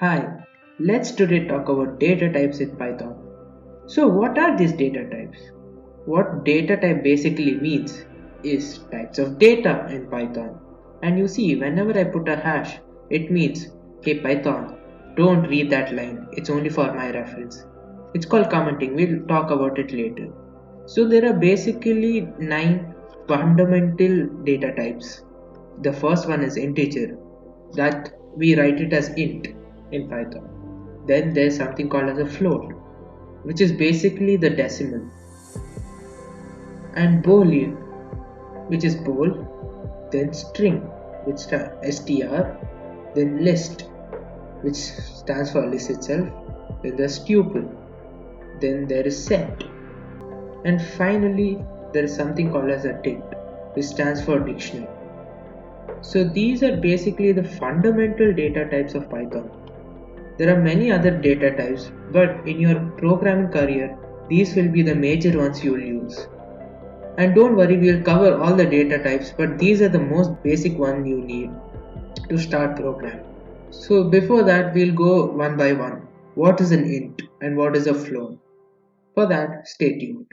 Hi, let's today talk about data types in Python. So, what are these data types? What data type basically means is types of data in Python. And you see, whenever I put a hash, it means, hey Python, don't read that line, it's only for my reference. It's called commenting, we'll talk about it later. So, there are basically 9 fundamental data types. The first one is integer, that we write it as int in Python. Then there's something called as a float, which is basically the decimal, and boolean, which is bool, then string, which str, then list, which stands for list itself, then there's tuple, then there is set, and finally there is something called as a dict, which stands for dictionary. So these are basically the fundamental data types of Python. There are many other data types, but in your programming career, these will be the major ones you will use. And don't worry, we'll cover all the data types, but these are the most basic one you need to start programming. So before that, we'll go one by one. What is an int and what is a float? For that, stay tuned.